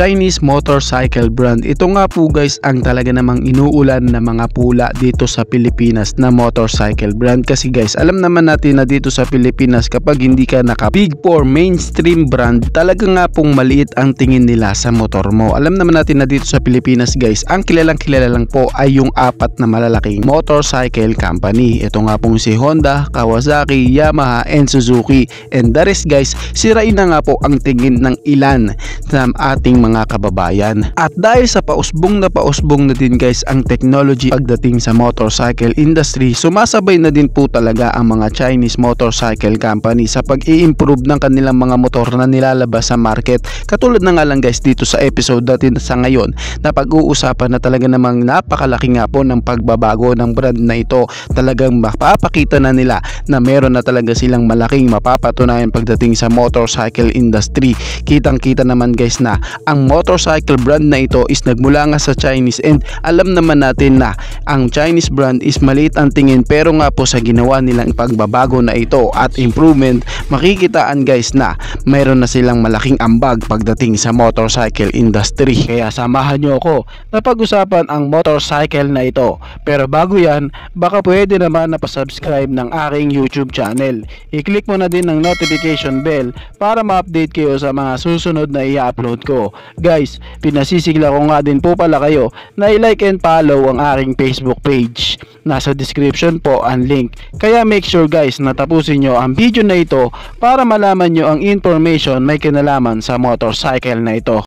Chinese motorcycle brand. Ito nga po guys ang talaga namang inuulan na mga pula dito sa Pilipinas na motorcycle brand. Kasi guys, alam naman natin na dito sa Pilipinas kapag hindi ka naka Big 4 mainstream brand, talaga nga pong maliit ang tingin nila sa motor mo. Alam naman natin na dito sa Pilipinas guys, ang kilalang kilala lang po ay yung 4 na malalaking motorcycle company. Ito nga pong si Honda, Kawasaki, Yamaha, and Suzuki. And the rest guys, sirain na nga po ang tingin ng ilan sa ating mga kababayan. At dahil sa pausbong na din guys ang technology pagdating sa motorcycle industry, sumasabay na din po talaga ang mga Chinese motorcycle company sa pag-i-improve ng kanilang mga motor na nilalabas sa market. Katulad na nga lang guys dito sa episode natin sa ngayon na pag-uusapan na talaga namang napakalaki nga po ng pagbabago ng brand na ito. Talagang mapapakita na nila na meron na talaga silang malaking mapapatunayan pagdating sa motorcycle industry. Kitang-kita naman guys na ang motorcycle brand na ito is nagmula nga sa Chinese, and alam naman natin na ang Chinese brand is maliit ang tingin, pero nga po sa ginawa nilang pagbabago na ito at improvement, makikitaan guys na mayroon na silang malaking ambag pagdating sa motorcycle industry. Kaya samahan nyo ako na pag-usapan ang motorcycle na ito. Pero bago yan, baka pwede naman na pa-subscribe ng aking YouTube channel. I-click mo na din ang notification bell para ma-update kayo sa mga susunod na i-upload ko. Guys, pinasisigla ko nga din po pala kayo na i-like and follow ang aking Facebook page. Nasa description po ang link. Kaya make sure guys na tapusin nyo ang video na ito para malaman nyo ang information may kinalaman sa motorcycle na ito.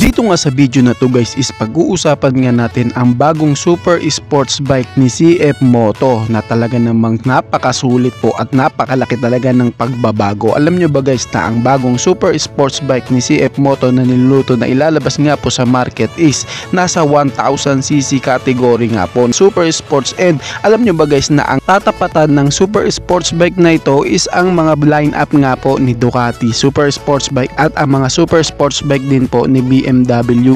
Dito nga sa video na to guys is pag-uusapan nga natin ang bagong super sports bike ni CF Moto na talaga namang napakasulit po at napakalaki talaga ng pagbabago. Alam nyo ba guys na ang bagong super sports bike ni CF Moto na niluluto na ilalabas nga po sa market is nasa 1000cc category nga po, super sports. And alam nyo ba guys na ang tatapatan ng super sports bike na ito is ang mga line up nga po ni Ducati super sports bike at ang mga super sports bike din po ni BMW.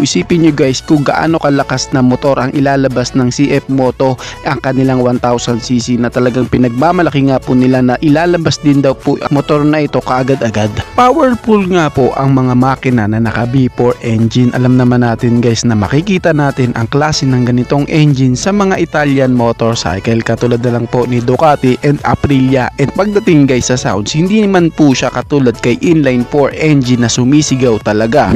Isipin nyo guys kung gaano kalakas na motor ang ilalabas ng CF Moto, ang kanilang 1000cc na talagang pinagmamalaki nga po nila na ilalabas din daw po ang motor na ito kaagad-agad. Powerful nga po ang mga makina na naka V4 engine. Alam naman natin guys na makikita natin ang klase ng ganitong engine sa mga Italian motorcycle katulad na lang po ni Ducati and Aprilia. And pagdating guys sa sounds, hindi naman po siya katulad kay inline 4 engine na sumisigaw talaga.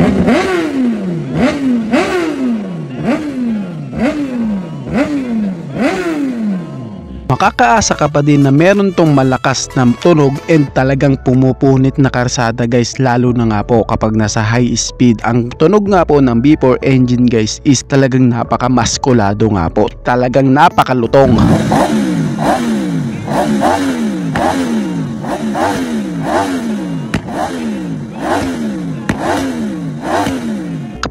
Makakaasa ka pa din na meron tong malakas na tunog and talagang pumupunit na karsada guys, lalo na nga po kapag nasa high speed. Ang tunog nga po ng V4 engine guys is talagang napakamaskulado nga po, talagang napakalutong.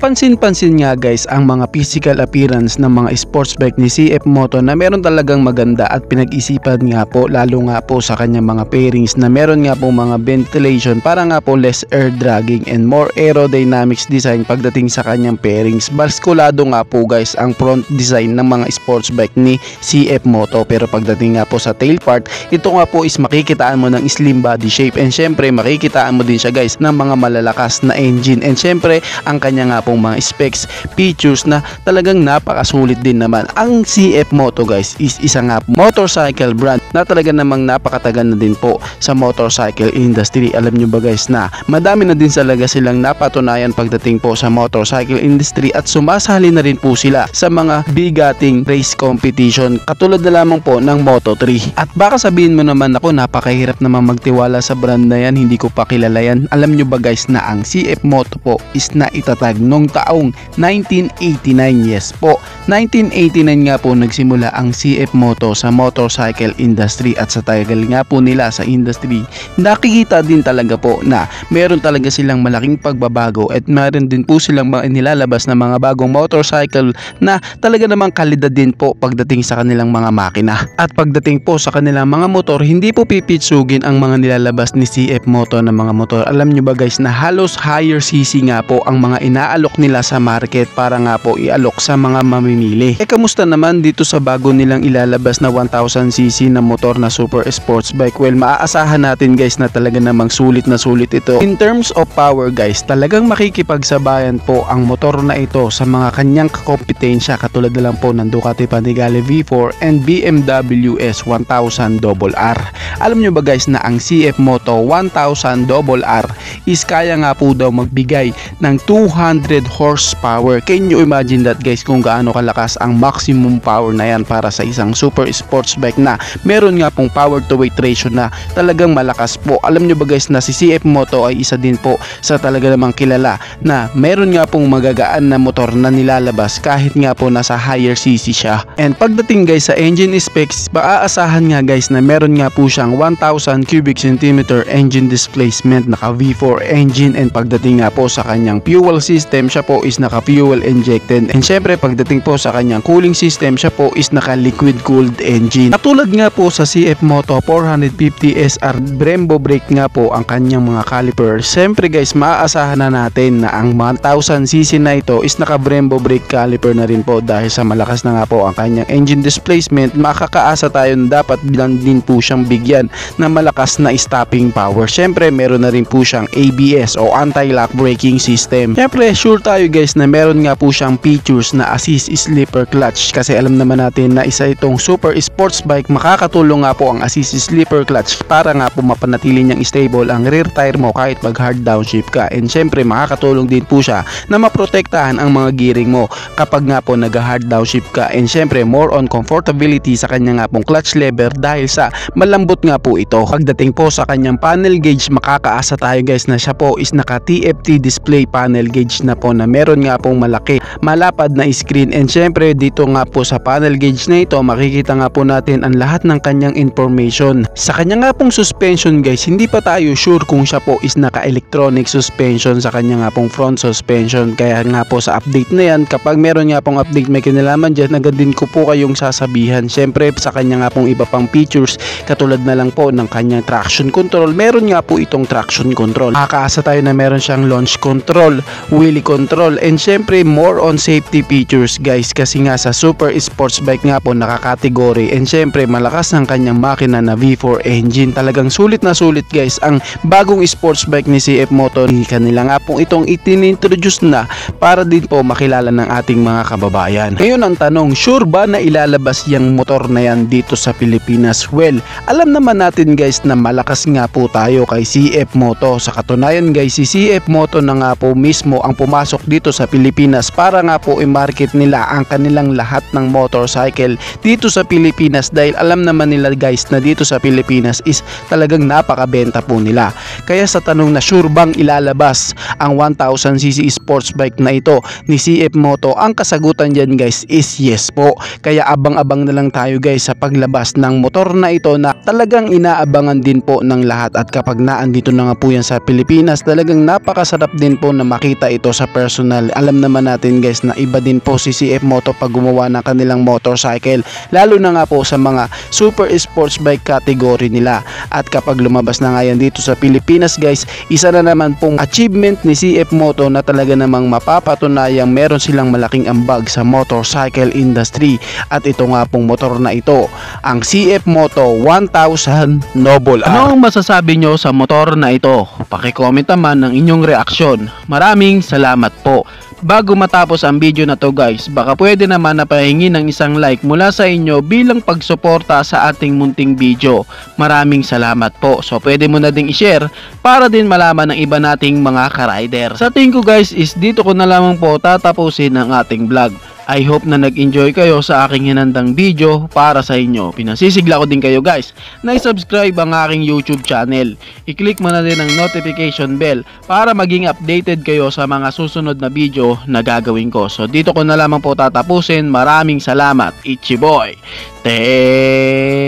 Pansin-pansin nga guys ang mga physical appearance ng mga sports bike ni CF Moto na meron talagang maganda at pinag-isipan nga po, lalo nga po sa kanyang mga pairings na meron nga po mga ventilation para nga po less air dragging and more aerodynamics design pagdating sa kanyang pairings. Baskulado nga po guys ang front design ng mga sports bike ni CF Moto, pero pagdating nga po sa tail part, ito nga po is makikitaan mo ng slim body shape, and syempre makikitaan mo din siya guys ng mga malalakas na engine, and syempre ang kanya nga po mga specs, features na talagang napakasulit din naman. Ang CF Moto guys is isa nga motorcycle brand na talaga namang napakatagal na din po sa motorcycle industry. Alam nyo ba guys na madami na din talaga silang napatunayan pagdating po sa motorcycle industry at sumasali na rin po sila sa mga bigating race competition katulad na lamang po ng Moto3. At baka sabihin mo naman ako napakahirap naman magtiwala sa brand na yan, hindi ko pa kilala yan. Alam nyo ba guys na ang CF Moto po is naitatag nung noong taong 1989. Yes po, 1989 nga po nagsimula ang CF Moto sa motorcycle industry, at sa tagal nga po nila sa industry, nakikita din talaga po na meron talaga silang malaking pagbabago at meron din po silang mga nilalabas na mga bagong motorcycle na talaga namang kalidad din po pagdating sa kanilang mga makina. At pagdating po sa kanilang mga motor, hindi po pipitsugin ang mga nilalabas ni CF Moto na mga motor. Alam nyo ba guys na halos higher CC nga po ang mga inaalok nila sa market para nga po ialok sa mga mamimili. Kamusta naman dito sa bago nilang ilalabas na 1000cc na motor na super sports bike? Well, maaasahan natin guys na talaga namang sulit na sulit ito. In terms of power guys, talagang makikipagsabayan po ang motor na ito sa mga kanyang kakompetensya, katulad na lang po ng Ducati Panigale V4 and BMW S1000RR. Alam nyo ba guys na ang CF Moto 1000RR is kaya nga po daw magbigay ng 200 horsepower. Can you imagine that guys, kung gaano kalakas ang maximum power na yan para sa isang super sports bike na meron nga pong power to weight ratio na talagang malakas po. Alam nyo ba guys na si CF Moto ay isa din po sa talaga namang kilala na meron nga pong magagaan na motor na nilalabas kahit nga po nasa higher cc siya. And pagdating guys sa engine specs, maaasahan nga guys na meron nga po siyang 1000 cubic centimeter engine displacement, naka V4 engine, and pagdating nga po sa kanyang fuel system, siya po is naka fuel injected, and syempre pagdating po sa kanyang cooling system, siya po is naka liquid cooled engine. Katulad nga po sa CF Moto 450 SR, Brembo brake nga po ang kanyang mga caliper. Syempre guys, maaasahan na natin na ang 1000cc na ito is naka Brembo brake caliper na rin po, dahil sa malakas na nga po ang kanyang engine displacement. Makakaasa tayo na dapat din po siyang bigyan na malakas na stopping power. Syempre meron na rin po siyang ABS o anti-lock braking system. Syempre sure tayo guys na meron nga po siyang features na assist sleeper clutch, kasi alam naman natin na isa itong super sports bike. Makakatulong nga po ang assist sleeper clutch para nga po mapanatili niyang stable ang rear tire mo kahit mag hard downshift ka, and syempre makakatulong din po siya na maprotektahan ang mga gearing mo kapag nga po nag hard downshift ka, and syempre more on comfortability sa kanya nga pong clutch lever dahil sa malambot nga po ito. Pagdating po sa kanyang panel gauge, makakaasa tayo guys na siya po is naka TFT display panel gauge na po na meron nga pong malaki malapad na screen, and syempre dito nga po sa panel gauge na ito makikita nga po natin ang lahat ng kanyang information. Sa kanya nga pong suspension guys, hindi pa tayo sure kung siya po is naka electronic suspension sa kanya nga pong front suspension, kaya nga po sa update na yan, kapag meron nga pong update may kinalaman dyan, agad din ko po kayong sasabihan. Syempre sa kanya nga pong iba pang features, katulad na lang po ng kanyang traction control, meron nga po itong traction control. Makakaasa tayo na meron siyang launch control, wheelie control, and syempre more on safety features guys, kasi nga sa super sports bike nga po nakakategory, and syempre malakas ang kanyang makina na V4 engine. Talagang sulit na sulit guys ang bagong sports bike ni CF Moto. Kanila nga po itong itintroduce na para din po makilala ng ating mga kababayan. Ngayon ang tanong, sure ba na ilalabas yung motor na yan dito sa Pilipinas? Well, alam naman natin guys na malakas nga po tayo kay CF Moto. Sa katunayan guys, si CF Moto na nga po mismo ang pumasok dito sa Pilipinas para nga po i-market nila ang kanilang lahat ng motorcycle dito sa Pilipinas, dahil alam naman nila guys na dito sa Pilipinas is talagang napakabenta po nila. Kaya sa tanong na sure bang ilalabas ang 1000cc sports bike na ito ni CF Moto, ang kasagutan dyan guys is yes po. Kaya abang-abang na lang tayo guys sa paglabas ng motor na ito na talagang inaabangan din po ng lahat, at kapag naandito na nga po yan sa Pilipinas, talagang napakasarap din po na makita ito sa personal. Alam naman natin guys na iba din po si CF Moto pag gumawa ng kanilang motorcycle, lalo na nga po sa mga super sports bike category nila. At kapag lumabas na nga yan dito sa Pilipinas guys, isa na naman pong achievement ni CF Moto na talaga namang mapapatunayang meron silang malaking ambag sa motorcycle industry. At ito nga pong motor na ito, ang CF Moto 1000 Noble R. Ano ang masasabi nyo sa motor na ito? Paki-comment naman ng inyong reaksyon. Maraming salamat po. Bago matapos ang video na to guys, baka pwede naman na pahingi ng isang like mula sa inyo bilang pagsuporta sa ating munting video. Maraming salamat po. So pwede mo na ding i-share para din malaman ng iba nating mga ka-rider. Sa tingin ko guys is dito ko na lamang po tatapusin ang ating vlog. I hope na nag-enjoy kayo sa aking hinandang video para sa inyo. Pinasisigla ko din kayo guys na i-subscribe ang aking YouTube channel. I-click mo na din ang notification bell para maging updated kayo sa mga susunod na video na gagawin ko. So dito ko na lamang po tatapusin. Maraming salamat. Ichiboy. Thank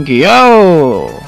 you!